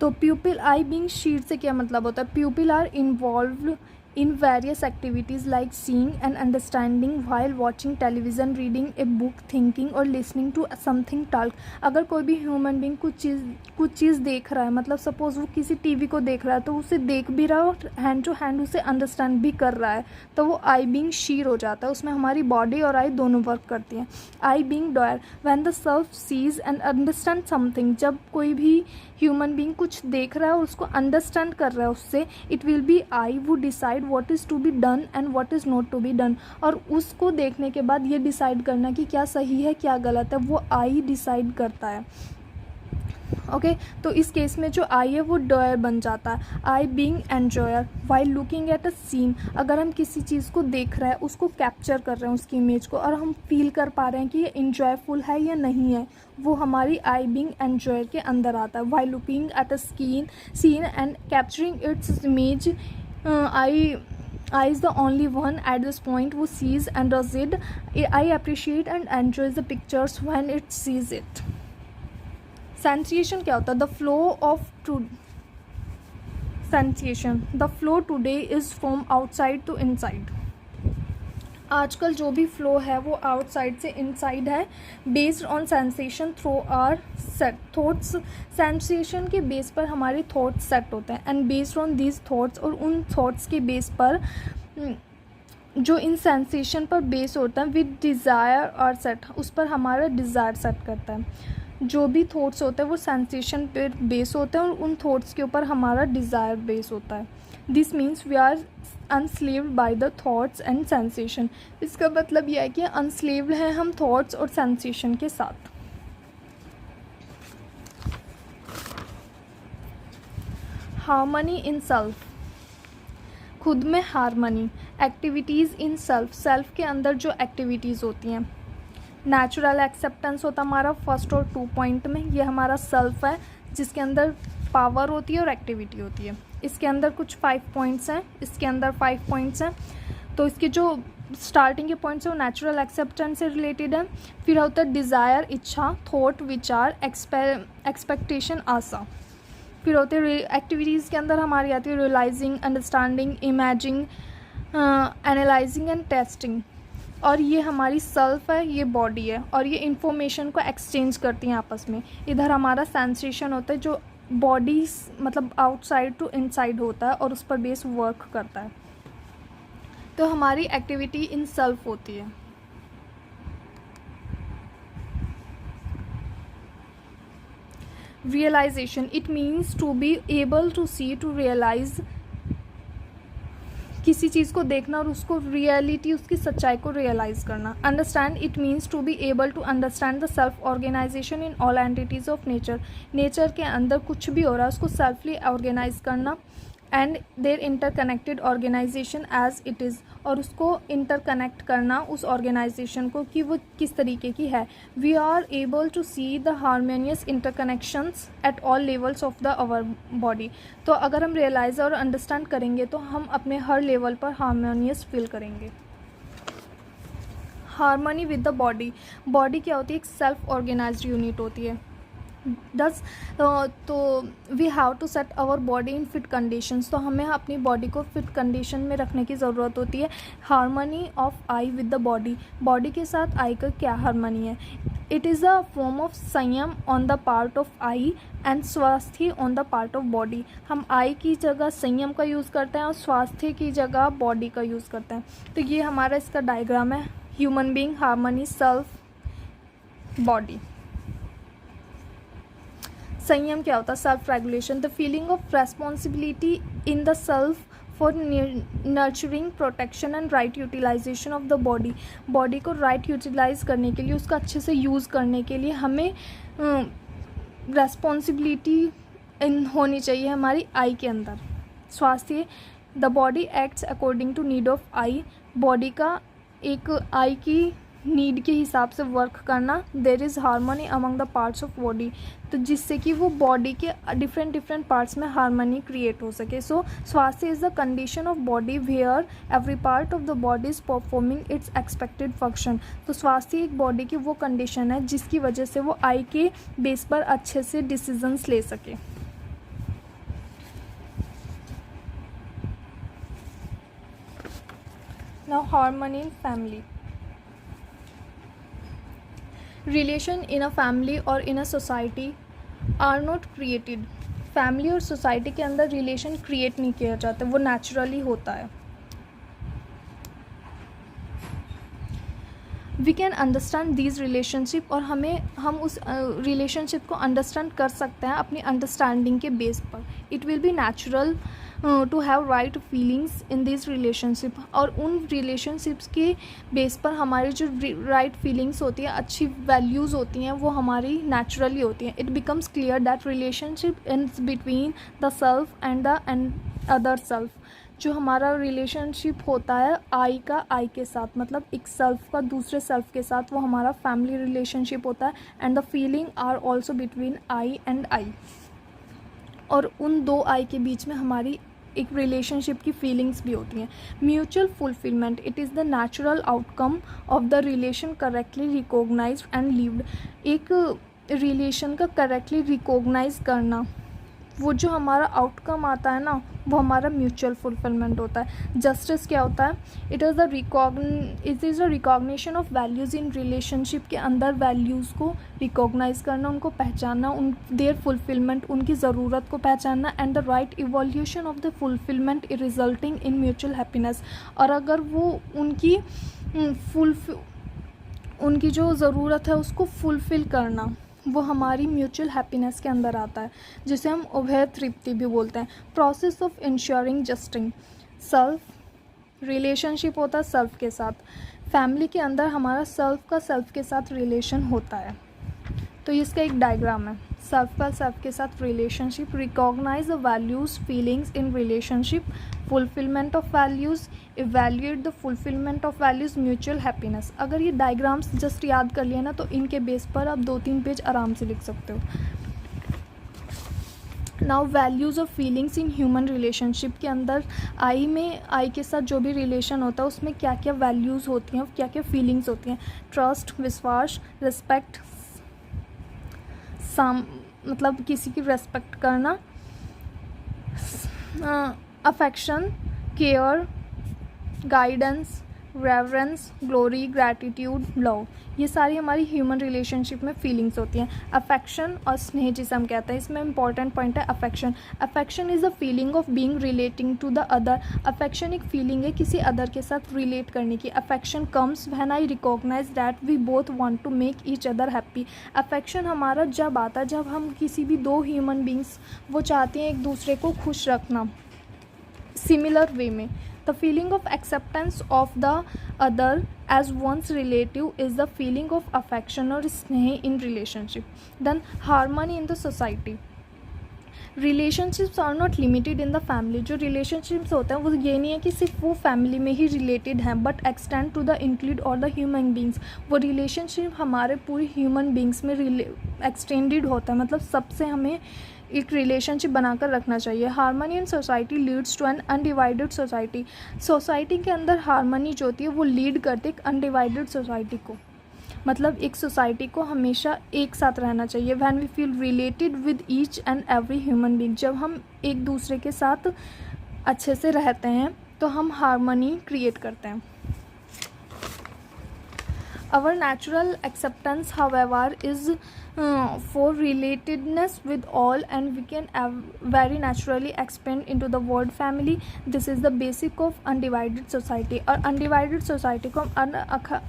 तो प्यूपिल, आई बीइंग शीर से क्या मतलब होता है. Pupil are involved in various activities like seeing and understanding while watching television, reading a book, thinking or listening to something talk. अगर कोई भी ह्यूमन बीइंग कुछ चीज़ देख रहा है, मतलब सपोज वो किसी टीवी को देख रहा है, तो उसे देख भी रहा है और हैंड टू हैंड उसे अंडरस्टैंड भी कर रहा है, तो वो आई बीइंग शीर हो जाता है. उसमें हमारी बॉडी और आई दोनों वर्क करती हैं. I being doer, when the self sees and understand something, जब कोई भी ह्यूमन बीइंग कुछ देख रहा है और उसको अंडरस्टैंड कर रहा है उससे, it will be I who decide what is to be done and what is not to be done. और उसको देखने के बाद ये डिसाइड करना कि क्या सही है क्या गलत है, वो आई डिसाइड करता है. ओके तो इस केस में जो आई है वो डॉयर बन जाता है. I being enjoyer, while looking at a scene, अगर हम किसी चीज़ को देख रहे हैं, उसको कैप्चर कर रहे हैं उसकी इमेज को, और हम फील कर पा रहे हैं कि ये इंजॉयफुल है या नहीं है, वो हमारी आई बीइंग एन्जॉयर के अंदर आता है. While looking at a scene and capturing its image, I is the only one at this point who sees and does it. I appreciate and enjoys the pictures when it sees it. Sensation क्या होता है. The flow of sensation. The flow today is from outside to inside. आजकल जो भी फ्लो है वो आउटसाइड से इनसाइड है. Based on sensation through are set thoughts, sensation के बेस पर हमारे थॉट्स सेट होते हैं. And based on these thoughts, और उन थॉट्स के बेस पर जो इन सेंसेशन पर बेस होता है, विद डिज़ायर और सेट, उस पर हमारा डिज़ायर सेट करता है. जो भी थॉट्स होते हैं वो सेंसेशन पर बेस होते हैं और उन थॉट्स के ऊपर हमारा डिज़ायर बेस होता है. This means we are enslaved by the thoughts and sensation. इसका मतलब यह है कि अनस्लेव्ड हैं हम थॉट्स और सेंसेशन के साथ. हार्मनी इन सेल्फ, खुद में harmony, activities in self, self के अंदर जो एक्टिविटीज़ होती हैं। नेचुरल एक्सेप्टेंस होता है हमारा फर्स्ट और 2 पॉइंट में, ये हमारा सेल्फ है जिसके अंदर पावर होती है और एक्टिविटी होती है। इसके अंदर कुछ 5 पॉइंट्स हैं, इसके अंदर 5 पॉइंट्स हैं। तो इसके जो स्टार्टिंग के पॉइंट्स है वो नेचुरल एक्सेप्टेंस से रिलेटेड है। फिर होता है डिज़ायर, इच्छा, थॉट, विचार, एक्सपेक्टेशन, आशा। फिर होते हैं एक्टिविटीज़ के अंदर हमारी आती है realising, understanding, imaging, analysing and testing. और ये हमारी सेल्फ है, ये बॉडी है, और ये इंफॉर्मेशन को एक्सचेंज करती हैं आपस में। इधर हमारा सेंसेशन होता है जो बॉडी मतलब आउटसाइड टू इनसाइड होता है और उस पर बेस वर्क करता है। तो हमारी एक्टिविटी इन सेल्फ होती है। Realisation, it means to be able to see, to realise, किसी चीज़ को देखना और उसको रियलिटी, उसकी सच्चाई को रियलाइज करना। Understand, it means to be able to understand the self organisation in all entities of nature, nature के अंदर कुछ भी हो रहा है उसको सेल्फली ऑर्गेनाइज करना। And their interconnected organisation as it is, और उसको इंटरकनेक्ट करना उस ऑर्गेनाइजेशन को कि वो किस तरीके की है। We are able to see the harmonious interconnections at all levels of the our body. तो अगर हम रियलाइज और अंडरस्टैंड करेंगे तो हम अपने हर लेवल पर हारमोनियस फील करेंगे। Harmony with the body, body क्या होती है? एक सेल्फ ऑर्गेनाइज्ड यूनिट होती है। तो we have to set our body in fit conditions, तो हमें अपनी बॉडी को फिट कंडीशन में रखने की ज़रूरत होती है। Harmony of I with the body, body के साथ आई का क्या हारमोनी है? It is a form of sanyam on the part of I and swasthya on the part of body. हम आई की जगह संयम का यूज़ करते हैं और स्वास्थ्य की जगह बॉडी का यूज़ करते हैं। तो ये हमारा इसका डायग्राम है, human being, harmony, self, body. संयम क्या होता है? Self regulation, the feeling of responsibility in the self for nurturing, protection and right utilisation of the body. Body को राइट यूटिलाइज करने के लिए, उसका अच्छे से यूज़ करने के लिए हमें रेस्पॉन्सिबिलिटी होनी चाहिए हमारी आई के अंदर। Swasthya, the body acts according to need of I, body का एक आई की नीड के हिसाब से वर्क करना। There is harmony among the parts of body, तो जिससे कि वो बॉडी के डिफरेंट पार्ट्स में हारमोनी क्रिएट हो सके। So swasthya is the condition of body where every part of the body is performing its expected function. तो स्वास्थ्य एक बॉडी की वो कंडीशन है जिसकी वजह से वो आई के बेस पर अच्छे से डिसीजंस ले सके। Now harmony in family, relation in a family और in a society are not created. Family और सोसाइटी के अंदर रिलेशन क्रिएट नहीं किया जाता, वो नेचुरली होता है। We can understand these relationship, और हम उस रिलेशनशिप को अंडरस्टैंड कर सकते हैं अपनी अंडरस्टैंडिंग के बेस पर। It will be natural to have right feelings in this relationship, और उन रिलेशनशिप्स के बेस पर हमारी जो राइट फीलिंग्स होती हैं, अच्छी वैल्यूज़ होती हैं, वो हमारी नेचुरली होती हैं। It becomes clear that relationship is between the self and the other self. जो हमारा रिलेशनशिप होता है आई का आई के साथ, मतलब एक सेल्फ का दूसरे सेल्फ के साथ, वो हमारा फैमिली रिलेशनशिप होता है। And the feeling are also between I and I, और उन दो आई के बीच में हमारी एक रिलेशनशिप की फीलिंग्स भी होती हैं। Mutual fulfilment, it is the natural outcome of the relation correctly recognised and lived. एक रिलेशन का करेक्टली रिकॉग्नाइज करना, वो जो हमारा आउटकम आता है ना, वो हमारा म्यूचुअल फुलफिलमेंट होता है। जस्टिस क्या होता है? It is the recognition of values in relationship के अंदर वैल्यूज़ को रिकॉग्नाइज करना, उनको पहचानना, उन देयर फुलफिलमेंट, उनकी ज़रूरत को पहचानना। And the right evolution of the fulfilment resulting in mutual happiness, और अगर वो उनकी जो ज़रूरत है उसको फुलफ़िल करना, वो हमारी म्यूचुअल हैप्पीनेस के अंदर आता है, जिसे हम उभय तृप्ति भी बोलते हैं। Process of ensuring justice, self relationship होता है सेल्फ के साथ। फैमिली के अंदर हमारा सेल्फ का सेल्फ के साथ रिलेशन होता है। तो इसका एक डायग्राम है, सेल्फ का सेल्फ के साथ relationship, recognise the values feelings in relationship, fulfilment of values, evaluate the fulfilment of values, mutual happiness. अगर ये डायग्राम्स जस्ट याद कर लिए ना तो इनके बेस पर आप 2-3 पेज आराम से लिख सकते हो। Now values of feelings in human relationship के अंदर आई के साथ जो भी रिलेशन होता है उसमें क्या क्या वैल्यूज़ होती हैं, क्या क्या फीलिंग्स होती हैं। ट्रस्ट, विश्वास, रिस्पेक्ट, मतलब किसी की रेस्पेक्ट करना, affection, care, guidance, reverence, glory, gratitude, love, ये सारी हमारी ह्यूमन रिलेशनशिप में फीलिंग्स होती हैं। अफेक्शन और स्नेह जिसे हम कहते हैं, इसमें इंपॉर्टेंट पॉइंट है affection. Affection is a feeling of being relating to the other. Affection एक फीलिंग है किसी अदर के साथ रिलेट करने की। Affection comes when I recognise that we both want to make each other happy. Affection हमारा जब आता है जब हम किसी भी दो ह्यूमन बींग्स वो चाहते हैं एक दूसरे को खुश रखना सिमिलर वे में। The feeling of acceptance of the other as one's relative is the feeling of affection or स्नेह in relationship. Then harmony in the society. Relationships are not limited in the family. जो रिलेशनशिप्स होते हैं वो ये नहीं है कि सिर्फ वो फैमिली में ही रिलेटेड हैं, but extend to the include और द ह्यूमन बींग्स। वो रिलेशनशिप हमारे पूरे ह्यूमन बींग्स में एक्सटेंडेड होता है, मतलब सबसे हमें एक रिलेशनशिप बनाकर रखना चाहिए। Harmony in society leads to an undivided society. Society के अंदर हारमोनी जो होती है वो लीड करती है एक अनडिवाइडेड सोसाइटी को, मतलब एक सोसाइटी को हमेशा एक साथ रहना चाहिए। When we feel related with each and every human being, जब हम एक दूसरे के साथ अच्छे से रहते हैं तो हम हारमोनी क्रिएट करते हैं। Our natural acceptance, however, is for relatedness with all, and we can very naturally expand into the word family. This is the basic of undivided society. और undivided society को हम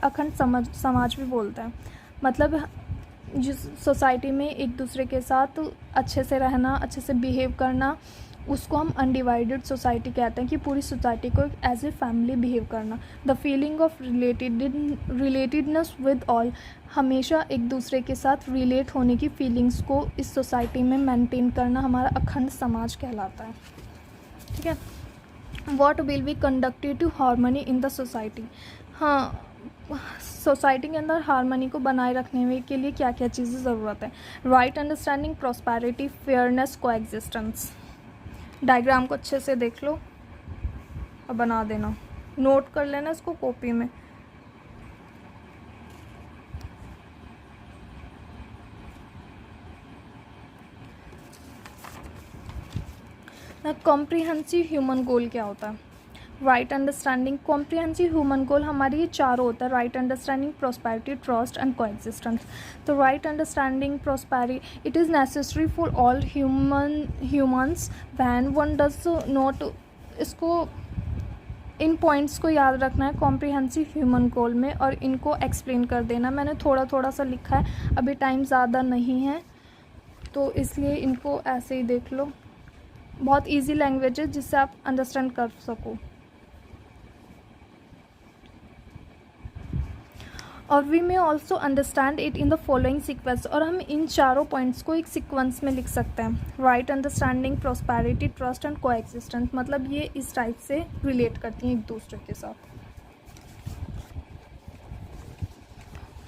अखंड समाज भी बोलते हैं। मतलब जिस सोसाइटी में एक दूसरे के साथ अच्छे से रहना, अच्छे से बिहेव करना, उसको हम अनडिवाइडेड सोसाइटी कहते हैं कि पूरी सोसाइटी को एज ए फैमिली बिहेव करना। The feeling of relatedness with all, हमेशा एक दूसरे के साथ रिलेट होने की फीलिंग्स को इस सोसाइटी में मेंटेन करना हमारा अखंड समाज कहलाता है। ठीक है। What will be conducted to harmony in the society. हाँ, सोसाइटी के अंदर हारमोनी को बनाए रखने के लिए क्या क्या चीज़ें ज़रूरत है। Right understanding, prosperity, fairness, coexistence. Diagram को अच्छे से देख लो और बना देना, नोट कर लेना इसको कॉपी में। कॉम्प्रिहेंसिव ह्यूमन गोल क्या होता है। Right understanding, comprehensive human goal हमारी ये चारों होता है। Right understanding, prosperity, trust and coexistence. तो right understanding, prosperity, it is necessary for all humans when one does not. इसको इन पॉइंट्स को याद रखना है कॉम्प्रिहेंसिव ह्यूमन गोल में और इनको एक्सप्लेन कर देना। मैंने थोड़ा थोड़ा सा लिखा है, अभी टाइम ज़्यादा नहीं है तो इसलिए इनको ऐसे ही देख लो। बहुत ईजी लैंग्वेज है जिससे आप अंडरस्टैंड कर सको। और we may also understand it in the following sequence, और हम इन चारों पॉइंट्स को एक सीक्वेंस में लिख सकते हैं। Right understanding, prosperity, trust and coexistence, मतलब ये इस टाइप से रिलेट करती हैं एक दूसरे के साथ।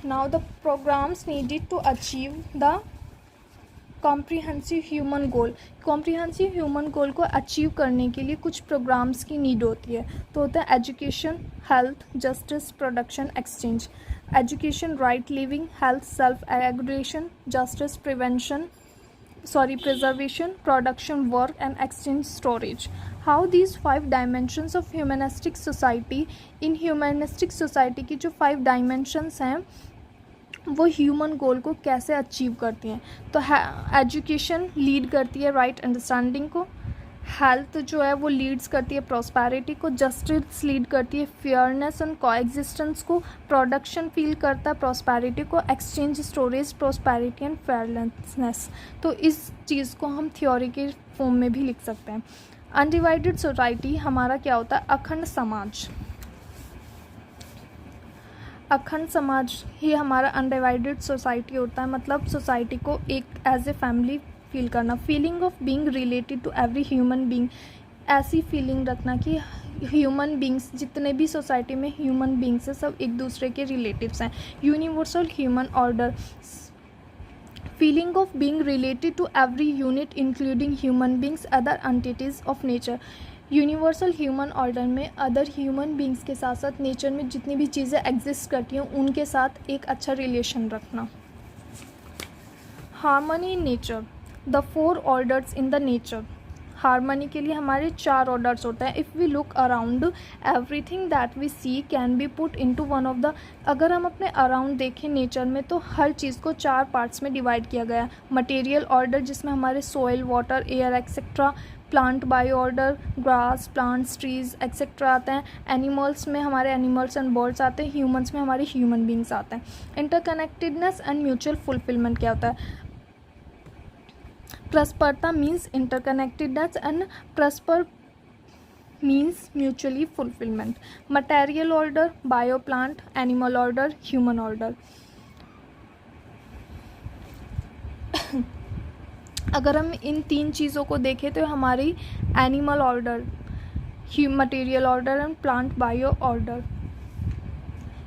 Now the programmes needed to achieve the comprehensive human goal. Comprehensive human goal को अचीव करने के लिए कुछ प्रोग्राम्स की नीड होती है। तो होता है education, health, justice, production, exchange. Education, right living, health, self aggregation, justice, preservation, production, work, and exchange, storage. How these 5 dimensions of humanistic society, in humanistic society की जो 5 dimensions हैं वो ह्यूमन गोल को कैसे अचीव करती हैं। तो एजुकेशन लीड करती है राइट अंडरस्टैंडिंग को, हेल्थ जो है वो लीड्स करती है प्रॉस्पेरिटी को, जस्टिस लीड करती है फेयरनेस एंड कोएग्जिस्टेंस को, प्रोडक्शन फील करता है प्रॉस्पेरिटी को, exchange, storage, prosperity and fairness. तो इस चीज़ को हम थ्योरी के फॉर्म में भी लिख सकते हैं। अनडिवाइडेड सोसाइटी हमारा क्या होता है, अखंड समाज। अखंड समाज ही हमारा अनडिवाइडेड सोसाइटी होता है, मतलब सोसाइटी को एक एज ए फैमिली फील करना। Feeling of being related to every human being, ऐसी फीलिंग रखना कि ह्यूमन बींग्स, जितने भी सोसाइटी में ह्यूमन बींग्स हैं, सब एक दूसरे के रिलेटिव्स हैं। Universal human order, feeling of being related to every unit including human beings other entities of nature. Universal human order में अदर ह्यूमन बींग्स के साथ साथ नेचर में जितनी भी चीज़ें एग्जिस्ट करती हैं उनके साथ एक अच्छा रिलेशन रखना। Harmony in nature, the 4 orders in the nature. Harmony के लिए हमारे 4 ऑर्डर्स होते हैं। If we look around, everything that we see can be put into one of the, अगर हम अपने अराउंड देखें नेचर में तो हर चीज़ को 4 पार्ट्स में डिवाइड किया गया है। मटेरियल ऑर्डर जिसमें हमारे soil, water, air etcetera. Plant bio order, grass, plants, trees etcetera आते हैं। एनिमल्स में हमारे एनिमल्स एंड बर्ड्स आते हैं। ह्यूमंस में हमारे ह्यूमन बींग्स आते हैं। इंटरकनेक्टेडनेस एंड म्यूचुअल फुलफिलमेंट क्या होता है? Parasparta means interconnectedness and paraspar means mutually fulfilment. Material order, bio, plant, animal order, human order. अगर हम इन 3 चीज़ों को देखें तो हमारी animal order, material order and plant bio order,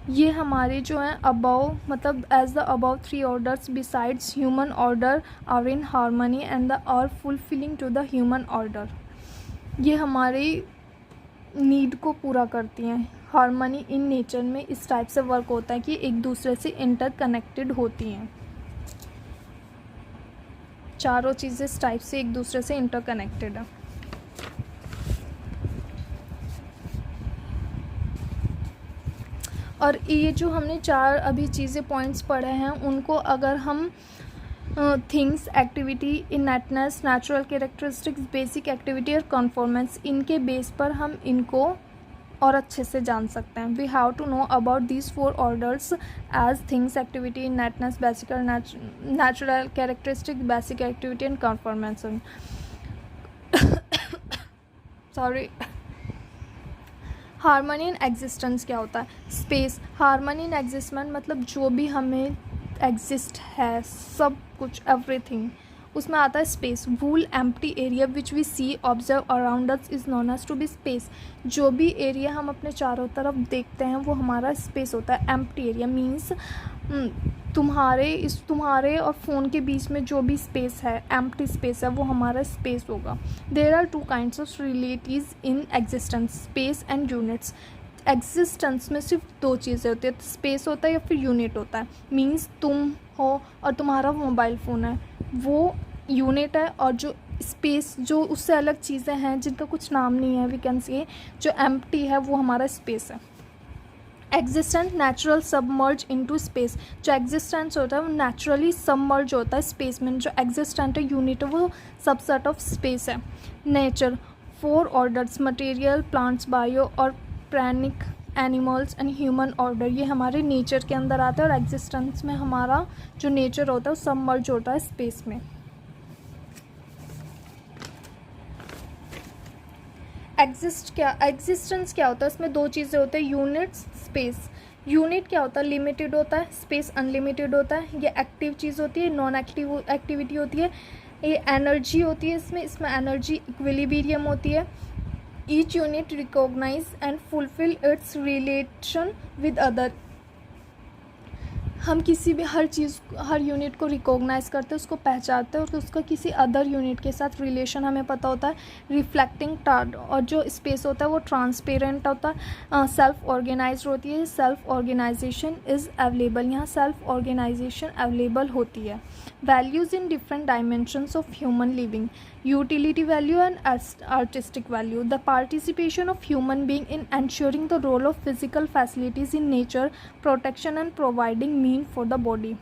ये हमारे जो हैं अबव, मतलब as the above 3 orders besides human order are in harmony and they are fulfilling to the human order. ये हमारी नीड को पूरा करती हैं। हार्मनी इन नेचर में इस टाइप से वर्क होता है कि एक दूसरे से इंटरकनेक्टेड होती हैं। चारों चीज़ें इस टाइप से एक दूसरे से इंटरकनेक्टेड है। और ये जो हमने 4 अभी चीज़ें पॉइंट्स पढ़े हैं उनको अगर हम things, activity, innateness, natural characteristics, basic activity और कॉन्फॉर्मेंस, इनके बेस पर हम इनको और अच्छे से जान सकते हैं। We have to know about these 4 orders as things, activity, innateness, basic और natural characteristics, basic activity and conformance. Sorry. Harmony in existence क्या होता है? स्पेस। हार्मनी इन एग्जिस्टमेंट मतलब जो भी हमें एग्जिस्ट है, सब कुछ, एवरीथिंग, उसमें आता है space. Whole empty area which we see observe around us is known as to be space. जो भी एरिया हम अपने चारों तरफ देखते हैं वो हमारा स्पेस होता है। एम्प्टी एरिया मीन्स तुम्हारे और फ़ोन के बीच में जो भी स्पेस है, एम्प्टी स्पेस है, वो हमारा स्पेस होगा। There are 2 kinds of relatives in existence, space and units. Existence में सिर्फ 2 चीज़ें होती है, स्पेस होता है या फिर यूनिट होता है। मीन्स तुम हो और तुम्हारा मोबाइल फ़ोन है, वो यूनिट है। और जो स्पेस, जो उससे अलग चीज़ें हैं जिनका कुछ नाम नहीं है, वी कैन से जो एम्प्टी है, वो हमारा स्पेस है। Existent natural submerge into space. जो एग्जिस्टेंस होता है वो नेचुरली सबमर्ज होता है स्पेस में। जो एग्जिस्टेंट है, यूनिट है, वो सबसेट ऑफ स्पेस है। Nature 4 orders, material, plants, bio और प्राणिक, एनिमल्स एंड ह्यूमन ऑर्डर, ये हमारे नेचर के अंदर आता है। और एग्जिस्टेंस में हमारा जो नेचर होता है वो सबमर्ज होता है स्पेस में। एग्जिस्टेंस क्या होता है? इसमें 2 चीज़ें होती हैं, यूनिट्स, स्पेस। यूनिट क्या होता है? लिमिटेड होता है। स्पेस अनलिमिटेड होता है। ये एक्टिव चीज़ होती है, नॉन एक्टिव एक्टिविटी होती है। ये एनर्जी होती है, इसमें एनर्जी इक्विलिब्रियम होती है। Each unit recognise and fulfil its relation with other. हम किसी भी हर यूनिट को रिकॉग्नाइज करते हैं, उसको पहचानते हैं और उसका किसी अदर यूनिट के साथ रिलेशन हमें पता होता है। रिफ्लेक्टिंग टार्ड, और जो स्पेस होता है वो ट्रांसपेरेंट होता है। सेल्फ ऑर्गेनाइज होती है। सेल्फ ऑर्गेनाइजेशन इज़ अवेलेबल, यहाँ सेल्फ ऑर्गेनाइजेशन अवेलेबल होती है। Values in different dimensions of human living, utility value and artistic value. The participation of human being in ensuring the role of physical facilities in nature, protection and providing mean for the body.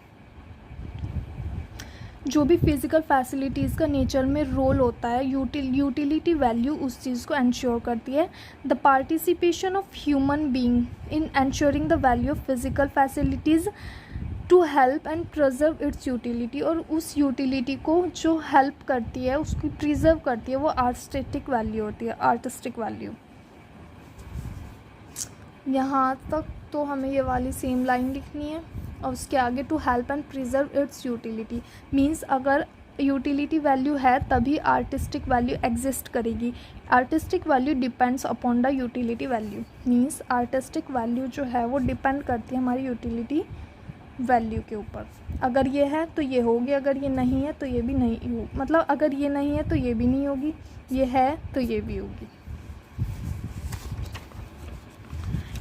जो भी फिज़िकल फैसिलिटीज़ का नेचर में रोल होता है, यूटिलिटी वैल्यू उस चीज़ को इंश्योर करती है। The participation of human being in ensuring the value of physical facilities to help and preserve its utility, और उस यूटिलिटी को जो हेल्प करती है, उसकी प्रिजर्व करती है, वो आर्टिस्टिक वैल्यू होती है। आर्टिस्टिक वैल्यू यहाँ तक तो हमें ये वाली सेम लाइन लिखनी है और उसके आगे to help and preserve its utility means अगर यूटिलिटी वैल्यू है तभी आर्टिस्टिक वैल्यू एग्जिस्ट करेगी. Artistic value depends upon the utility value means artistic value जो है वो डिपेंड करती है हमारी यूटिलिटी वैल्यू के ऊपर. अगर ये है तो ये होगी, अगर ये नहीं है तो ये भी नहीं हो, मतलब अगर ये नहीं है तो ये भी नहीं होगी, ये है तो ये भी होगी.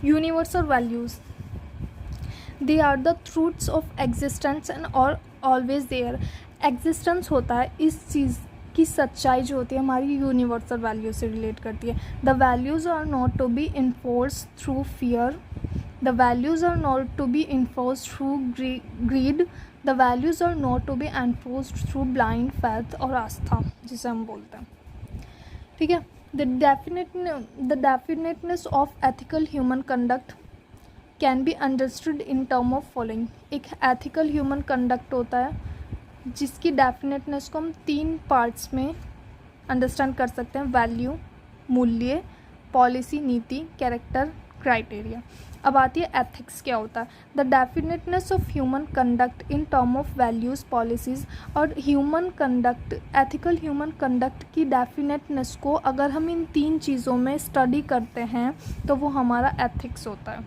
Universal values they are the truths of existence and और ऑलवेज देयर. एग्जिस्टेंस होता है इस चीज़ की सच्चाई जो होती है हमारी यूनिवर्सल वैल्यू से रिलेट करती है. The values are not to be enforce through fear. The values are not to be enforced through greed. The values are not to be enforced through blind faith और आस्था जिसे हम बोलते हैं. ठीक है. The definiteness of ethical human conduct can be understood in term of following. एक ethical human conduct होता है जिसकी definiteness को हम 3 पार्ट्स में अंडरस्टैंड कर सकते हैं. वैल्यू मूल्य, पॉलिसी नीति, कैरेक्टर क्राइटेरिया. अब आती है एथिक्स क्या होता है. The definiteness of human conduct in term of values policies. और human conduct ethical human conduct की डेफिनेटनेस को अगर हम इन 3 चीज़ों में स्टडी करते हैं तो वो हमारा एथिक्स होता है.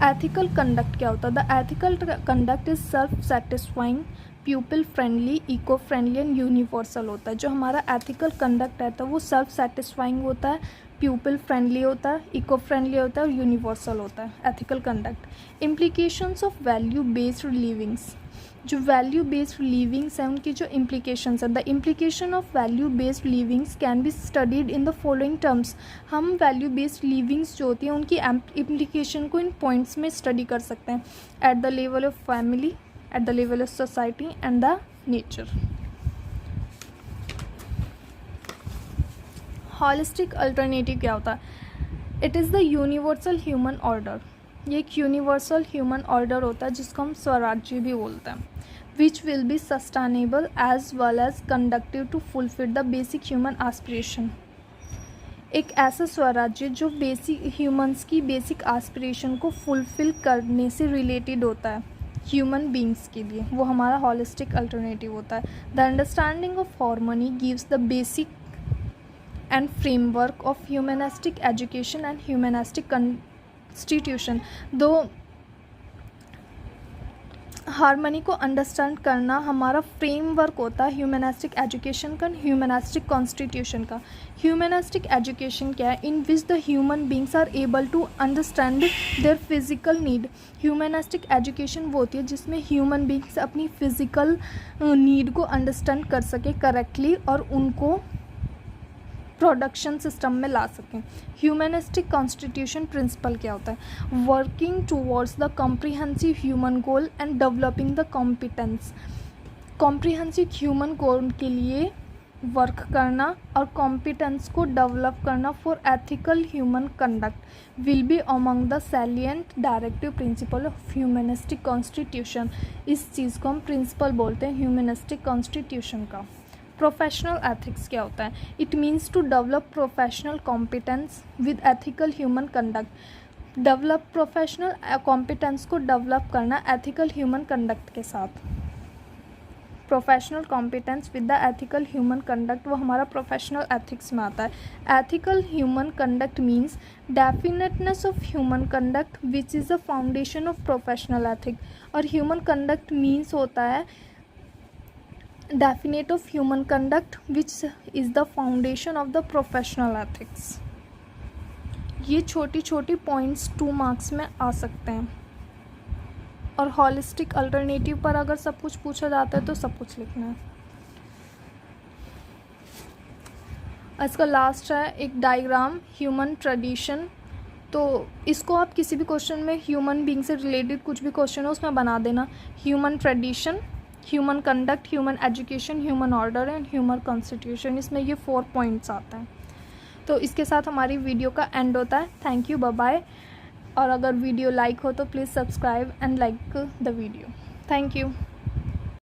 एथिकल कंडक्ट क्या होता है. The ethical conduct is self satisfying, people friendly, eco friendly and universal होता है. जो हमारा एथिकल कंडक्ट है तो वो सेल्फ सेटिस्फाइंग होता है, पीपल फ्रेंडली होता है, इको फ्रेंडली होता है और यूनिवर्सल होता है ethical conduct. Implications of value based livings. जो वैल्यू बेस्ड लिविंग्स हैं उनकी जो इम्प्लीकेशंस है. The implication of value based livings can be studied in the following terms. हम वैल्यू बेस्ड लिविंग्स जो होती हैं उनकी इम्प्लीकेशन को इन पॉइंट्स में स्टडी कर सकते हैं. At the level of family, at the level of society and the nature. Holistic alternative क्या होता है. It is the universal human order. ये एक यूनिवर्सल ह्यूमन ऑर्डर होता है जिसको हम स्वराज्य भी बोलते हैं. Which will be sustainable as well as conductive to fulfil the basic human aspiration. एक ऐसा स्वराज्य जो बेसिक ह्यूमंस की बेसिक एस्पिरेशन को फुलफिल करने से रिलेटेड होता है ह्यूमन बींग्स के लिए, वो हमारा हॉलिस्टिक अल्टरनेटिव होता है. The understanding of harmony gives the basic and framework of humanistic education and humanistic constitution. दो हारमनी को अंडरस्टैंड करना हमारा फ्रेमवर्क होता है ह्यूमनिस्टिक एजुकेशन का, ह्यूमनिस्टिक कॉन्स्टिट्यूशन का. ह्यूमनिस्टिक एजुकेशन क्या है. In which the human beings are able to understand their physical need. ह्यूमनिस्टिक एजुकेशन वो होती है जिसमें ह्यूमन बींग्स अपनी फिजिकल नीड को अंडरस्टैंड कर सके करेक्टली और उनको प्रोडक्शन सिस्टम में ला सकें. ह्यूमनिस्टिक कॉन्स्टिट्यूशन प्रिंसिपल क्या होता है. Working towards the comprehensive human goal and developing the competence. Comprehensive human goal के लिए वर्क करना और कॉम्पिटेंस को डेवलप करना for ethical human conduct will be among the salient directive principle of humanistic constitution. इस चीज़ को हम प्रिंसिपल बोलते हैं ह्यूमनिस्टिक कॉन्स्टिट्यूशन का. प्रोफेशनल एथिक्स क्या होता है. It means to develop professional competence with ethical human conduct. Develop professional competence को डेवलप करना एथिकल ह्यूमन कंडक्ट के साथ. Professional competence with the ethical human conduct वो हमारा प्रोफेशनल एथिक्स में आता है. Ethical human conduct means definiteness of human conduct which is the foundation of professional ethic. और ह्यूमन कंडक्ट मीन्स होता है definite of human conduct which is the foundation of the professional ethics. ये छोटी छोटी पॉइंट्स 2 मार्क्स में आ सकते हैं. और हॉलिस्टिक अल्टरनेटिव पर अगर सब कुछ पूछा जाता है तो सब कुछ लिखना है. इसका लास्ट है एक डायग्राम ह्यूमन ट्रेडिशन. तो इसको आप किसी भी क्वेश्चन में ह्यूमन बीइंग से रिलेटेड कुछ भी क्वेश्चन हो उसमें बना देना. Human tradition, human conduct, human education, human order and human constitution. इसमें ये 4 पॉइंट्स आते हैं. तो इसके साथ हमारी वीडियो का एंड होता है. Thank you, bye bye. और अगर वीडियो लाइक हो तो please subscribe and like the video. Thank you.